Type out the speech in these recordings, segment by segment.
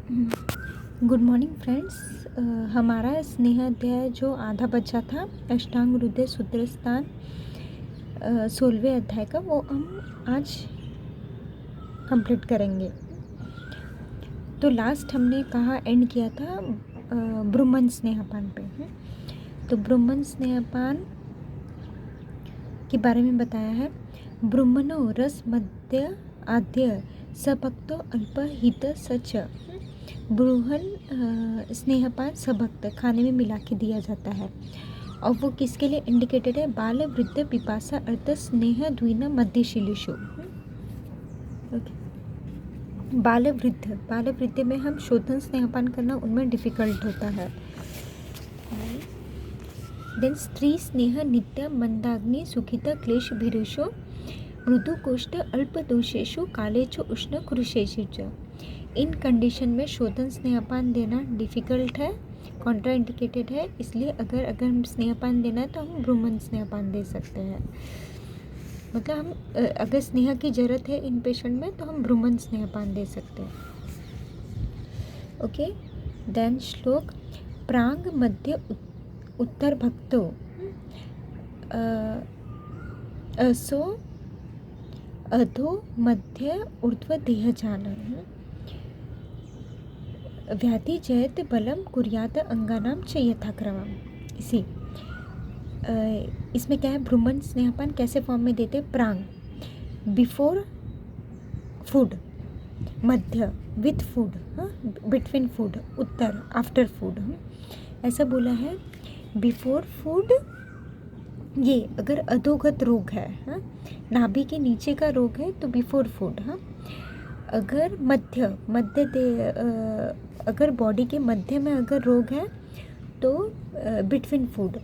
Good morning friends. हमारा स्नेह अध्याय जो आधा बचा था अष्टांग हृदय सूत्रस्थान 16वें अध्याय का, वो हम आज कंप्लीट करेंगे। तो लास्ट हमने कहा एंड किया था ब्रुमन स्नेहपान पे। तो ब्रुमन स्नेहपान के बारे में बताया है। ब्रुमनो रस मध्य आद्य सभक्तो अल्प हित सच। ब्रूहन स्नेहपान सभक्त खाने में मिला के दिया जाता है और वो किसके लिए इंडिकेटेड है? बाल वृद्ध पिपासा अर्थ स्नेह द्विन मध्यशीलिशु। बाल वृद्ध में हम शोधन स्नेहपान करना उनमें डिफिकल्ट होता है। देन स्त्री स्नेह नित्य मंदाग्नि सुखित क्लेश भीरुषो मृदु कोष्ठ अल्प दोषेशु कालेचो उष्ण कृषेशु च। इन कंडीशन में शोधन स्नेहपान देना डिफ़िकल्ट है, कॉन्ट्रा इंडिकेटेड है, इसलिए अगर हम स्नेहपान देना है तो हम ब्रुमन स्नेहपान दे सकते हैं। मतलब हम अगर स्नेह की ज़रूरत है इन पेशेंट में तो हम ब्रुमन स्नेहपान दे सकते हैं। ओके, देन श्लोक प्रांग मध्य उत्तर भक्तो असो अधो मध्य ऊर्ध्व देह जान व्याधि जयत बलम कुर्यात अंगानाम च यथाक्रमम। इसमें क्या है? ब्रुमन स्नेहपान कैसे फॉर्म में देते? प्रांग बिफोर फूड, मध्य विथ फूड, बिटवीन फूड, उत्तर आफ्टर फूड। ऐसा बोला है। बिफोर फूड ये अगर अधोगत रोग है, नाभि के नीचे का रोग है तो बिफोर फूड। अगर अगर बॉडी के मध्य में अगर रोग है तो बिटवीन फूड,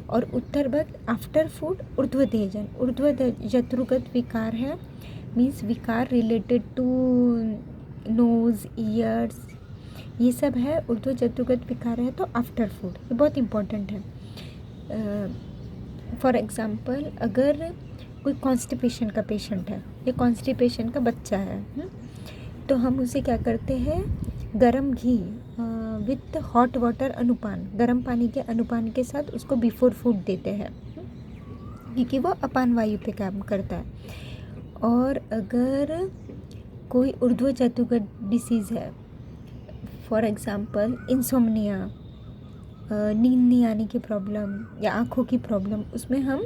और उत्तर भक्त आफ्टर फूड ऊर्ध्व देहजन। ऊर्ध्व जत्रुगत विकार है, मीन्स विकार रिलेटेड टू नोज ईयर्स, ये सब है। ऊर्ध्व जत्रुगत विकार है तो आफ्टर फूड, ये बहुत इम्पोर्टेंट है। फॉर एग्ज़ाम्पल अगर कोई कॉन्स्टिपेशन का पेशेंट है या कॉन्स्टिपेशन का बच्चा है, तो हम उसे क्या करते हैं? गरम घी विथ हॉट वाटर अनुपान, गर्म पानी के अनुपान के साथ उसको बिफोर फूड देते हैं, क्योंकि वो अपान वायु पे काम करता है। और अगर कोई ऊर्ध्व जत्रुगत डिसीज़ है, फॉर एग्ज़ाम्पल इंसोम्निया, नींद नहीं आने की प्रॉब्लम या आँखों की प्रॉब्लम, उसमें हम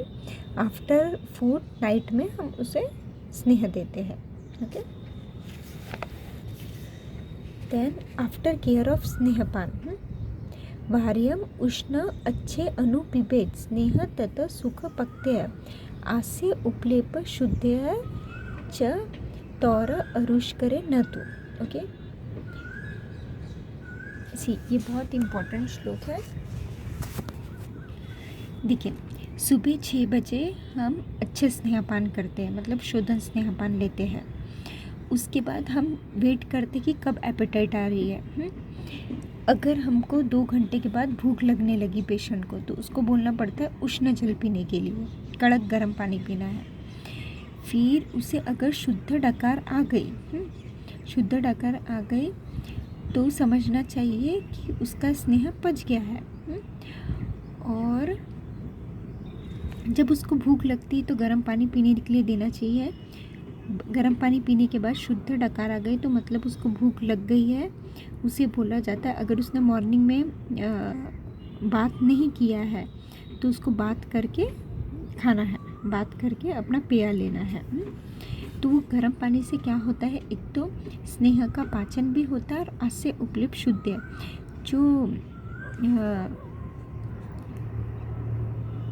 आफ्टर फूड नाइट में हम उसे स्नेह देते हैं। Okay, then after care of स्नेहपान वार्यम उष्ण अच्छे अनुपिबेत स्नेह तत सुख पक्त्य आस्य उपलेप शुद्ध च तौर अरुष करे न तू। ओके, ये बहुत इम्पोर्टेंट श्लोक है। देखिए, सुबह 6 बजे हम अच्छे स्नेहपान करते हैं, मतलब शोधन स्नेहपान लेते हैं। उसके बाद हम वेट करते कि कब एपेटाइट आ रही है। अगर हमको 2 घंटे के बाद भूख लगने लगी पेशेंट को, तो उसको बोलना पड़ता है उष्ण जल पीने के लिए, कड़क गर्म पानी पीना है। फिर उसे अगर शुद्ध डकार आ गई तो समझना चाहिए कि उसका स्नेह पच गया है। और जब उसको भूख लगती है तो गर्म पानी पीने के लिए देना चाहिए। गर्म पानी पीने के बाद शुद्ध डकार आ गई तो मतलब उसको भूख लग गई है, उसे बोला जाता है। अगर उसने मॉर्निंग में बात नहीं किया है तो उसको बात करके खाना है, बात करके अपना पेय लेना है। तो वो गर्म पानी से क्या होता है? एक तो स्नेह का पाचन भी होता है और आस्य उपलिप शुद्ध, जो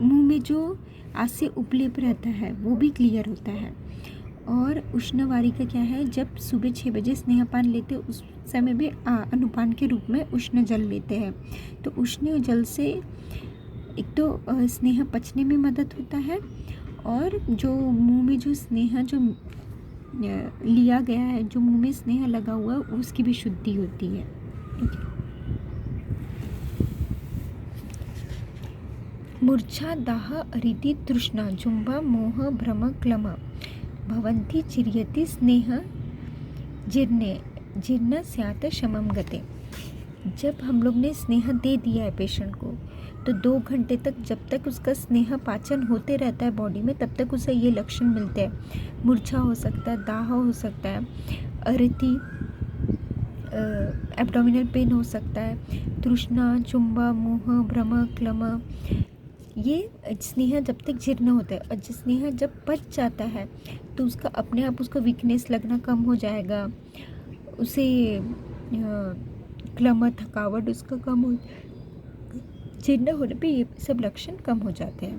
मुंह में जो आस्य उपलेप रहता है वो भी क्लियर होता है। और उष्णवारी का क्या है? जब सुबह 6 बजे स्नेहपान लेते हैं उस समय भी अनुपान के रूप में उष्ण जल लेते हैं। तो उष्ण जल से एक तो स्नेह पचने में मदद होता है, और जो मुंह में जो स्नेह जो लिया गया है, जो मुंह में स्नेह लगा हुआ है, उसकी भी शुद्धि होती है। मूर्छा दाह अरिति तृष्णा जुम्बा मोह भ्रम क्लम भवन्ति चिर्यति स्नेह जीर्णे जीर्ण स्यात् शमं गते। जब हम लोग ने स्नेह दे दिया है पेशेंट को, तो 2 घंटे तक जब तक उसका स्नेह पाचन होते रहता है बॉडी में, तब तक उसे ये लक्षण मिलते हैं। मूर्छा हो सकता है, दाह हो सकता है, अरिति, एब्डोमिनल पेन हो सकता है, तृष्णा, चुंबा, मोह, भ्रम, क्लम। ये स्नेह जब तक जीर्ण होता है, और स्नेह जब पच जाता है तो उसका अपने आप उसको वीकनेस लगना कम हो जाएगा, उसे क्लम, थकावट उसका कम हो, जीर्ण होने पे ये सब लक्षण कम हो जाते हैं।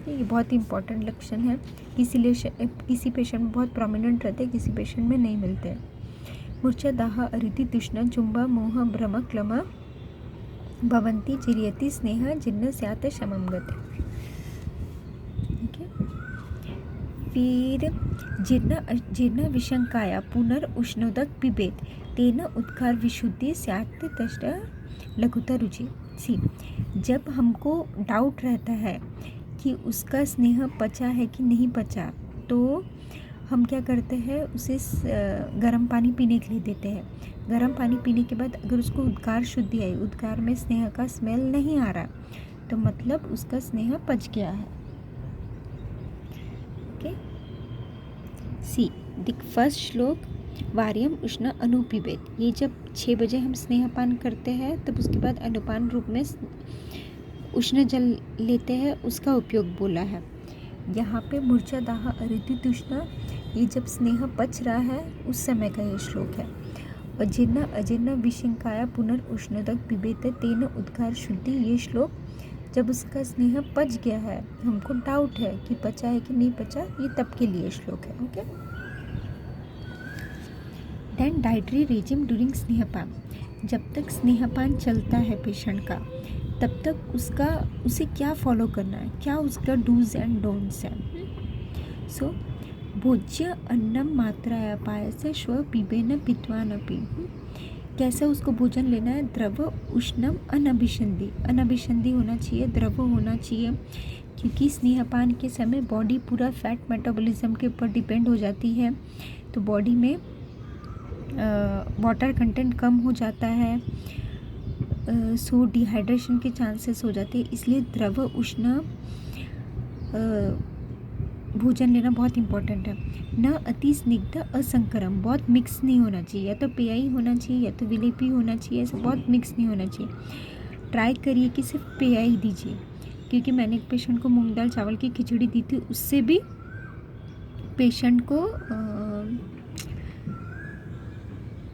ये बहुत इंपॉर्टेंट लक्षण है। किसी पेशेंट में बहुत प्रोमिनेंट रहते हैं, किसी पेशेंट में नहीं मिलते हैं। मूर्छा, दाह, अरिति, तृष्णा, चुंबा, मोह, भ्रम, क्लम भवन्ति चिरयति स्नेह जीर्ण स्यात् शमं गते। फिर जीर्ण विशंकाया पुनर्उष्णोदक पिबेत तेन उद्गार विशुद्धि स्यात् तस्य लघुता रुचि। सी, जब हमको डाउट रहता है कि उसका स्नेह पचा है कि नहीं पचा, तो हम क्या करते हैं, उसे गर्म पानी पीने के लिए देते हैं। गर्म पानी पीने के बाद अगर उसको उद्गार शुद्धि आई, उद्गार में स्नेह का स्मेल नहीं आ रहा, तो मतलब उसका स्नेह पच गया है। ओके। सी, द फर्स्ट श्लोक वार्यम उष्ण अनुपिबेत। ये जब 6 बजे हम स्नेहपान करते हैं, तब उसके बाद अनुपान रूप में उष्ण जल लेते हैं, उसका उपयोग बोला है। यहाँ पे मूर्छा, दाह, अरिति, तृष्णा, ये जब स्नेह पच रहा है उस समय का ये श्लोक है। और जीर्ण अजीर्ण विशंकाया पुनर्उष्णोदक पिबेत तेन उद्गार शुद्धि, ये श्लोक जब उसका स्नेह पच गया है, हमको डाउट है कि पचा है कि नहीं पचा, ये तब के लिए श्लोक है। Okay. Then dietary regime during स्नेहपान। जब तक स्नेहपान चलता है पेशेंट का, तब तक उसे क्या फॉलो करना है, क्या उसका डूज एंड डोंट्स हैं। सो भोज्य अन्नम मात्राया पायस्य श्व पिबेन पित्वानपि। कैसा उसको भोजन लेना है, द्रव उष्णम अनभिसंधि। अनभिसंधि होना चाहिए, द्रव होना चाहिए, क्योंकि स्नेहपान के समय बॉडी पूरा फैट मेटाबॉलिज्म के ऊपर डिपेंड हो जाती है, तो बॉडी में वाटर कंटेंट कम हो जाता है, सो डिहाइड्रेशन के चांसेस हो जाते हैं। इसलिए द्रव उष्ण भोजन लेना बहुत इंपॉर्टेंट है। न अति स्निग्ध असंकरम, बहुत मिक्स नहीं होना चाहिए, या तो पेयाई होना चाहिए या तो विलेपी होना चाहिए, ऐसा बहुत मिक्स नहीं होना चाहिए। ट्राई करिए कि सिर्फ पेयाई दीजिए, क्योंकि मैंने एक पेशेंट को मूंग दाल चावल की खिचड़ी दी थी, उससे भी पेशेंट को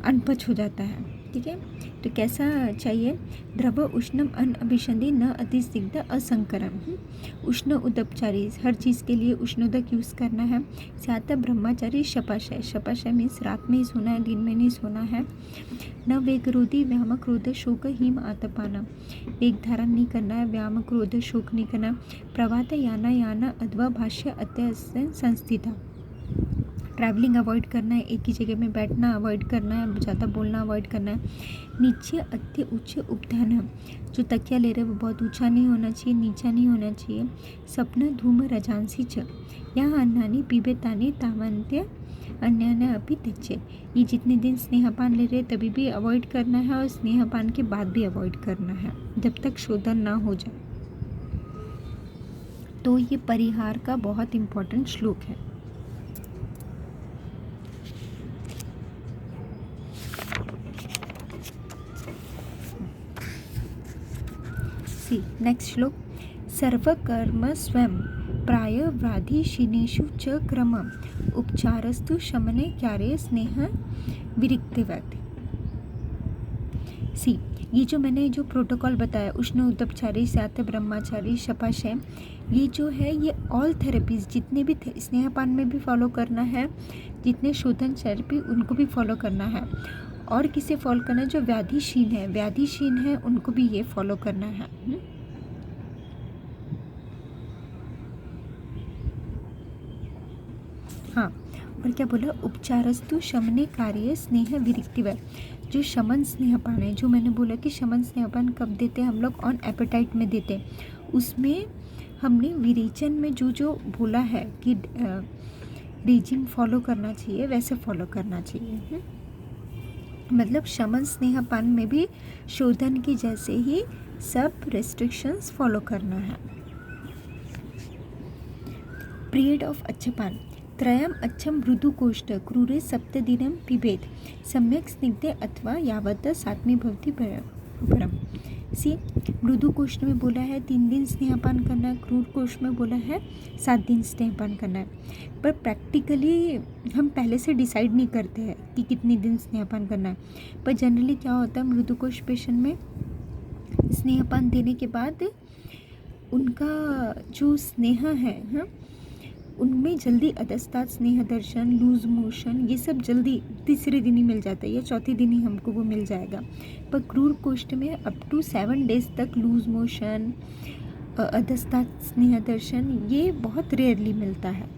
अनपच हो जाता है। ठीक है, तो कैसा चाहिए, द्रव उष्णम अनअभिसंधि न अति स्निग्ध असंकरम। उष्ण उदपचारी, हर चीज़ के लिए उष्णोदक यूज़ करना है। स्यात् ब्रह्मचारी शपाशय, शपाशय मीन्स रात में ही सोना है, दिन में नहीं सोना है। न वेग क्रोधी व्याम क्रोध शोक हिम आतपाना, वेग धारण नहीं करना है, व्याम क्रोध शोक नहीं करना। प्रभात याना अथवा भाष्य अत्यस्य संस्थिता, ट्रैवलिंग अवॉइड करना है, एक ही जगह में बैठना अवॉइड करना है, ज़्यादा बोलना अवॉइड करना है। नीचे अति उच्च उपधान, जो तकिया ले रहे हैं वो बहुत ऊंचा नहीं होना चाहिए, नीचा नहीं होना चाहिए। सपना धूम रजांसी च, यहाँ अन्नानी पीबेतानी तावंत्य अन्यान अपि त्यज्य। ये जितने दिन स्नेहपान ले रहे तभी भी अवॉइड करना है, और स्नेहपान के बाद भी अवॉइड करना है, जब तक शोधन ना हो जाए। तो ये परिहार का बहुत इम्पोर्टेंट श्लोक है। नेक्स्ट श्लोक, सर्वकर्म स्वयं प्राय व्याधिशीनेषु च क्रम उपचारस्तु शमने कार्य स्नेह विरिक्तवत्। सी, ये जो मैंने जो प्रोटोकॉल बताया, उष्ण उदपचारी, स्यात् ब्रह्मचारी, शपाशय, ये जो है ये ऑल थेरेपीज जितने भी स्नेहपान में भी फॉलो करना है, जितने शोधन थेरेपी उनको भी फॉलो करना है, और किसे फॉलो करना है, जो व्याधिशीन है उनको भी ये फॉलो करना है। हाँ, और क्या बोला, उपचारस्तु शमने कार्य स्नेह विरिक्तिव, जो शमन स्नेहपान है, जो मैंने बोला कि शमन स्नेहपान कब देते हैं हम लोग, ऑन एपेटाइट में देते हैं, उसमें हमने विरेचन में जो जो बोला है कि रेजिम फॉलो करना चाहिए, वैसे फॉलो करना चाहिए। मतलब शमन स्नेहपान में भी शोधन की जैसे ही सब रेस्ट्रिक्शंस फॉलो करना है। पीरियड ऑफ अच्छपान त्रयम् अच्छम मृदुकोष्ठ क्रूरे सप्तदिनं पिबेत सम्यक स्निग्धे अथवा यावत् सात्मी भवति परम। सी मृदुकोष्ठ में बोला है 3 दिन स्नेहपान करना है, क्रूर कोष्ठ में बोला है 7 दिन स्नेहपान करना है। पर प्रैक्टिकली हम पहले से डिसाइड नहीं करते हैं कि कितने दिन स्नेहपान करना है। पर जनरली क्या होता है, मृदुकोष्ठ पेशेंट में स्नेहपान देने के बाद उनका जो स्नेह है, हाँ, उनमें जल्दी अधस्तात् स्नेह दर्शन, लूज मोशन, ये सब जल्दी तीसरे दिन ही मिल जाता है या चौथे दिन ही हमको वो मिल जाएगा। पर क्रूर कोष्ठ में अप टू 7 डेज तक लूज मोशन, अधस्तात् स्नेह दर्शन ये बहुत रेयरली मिलता है।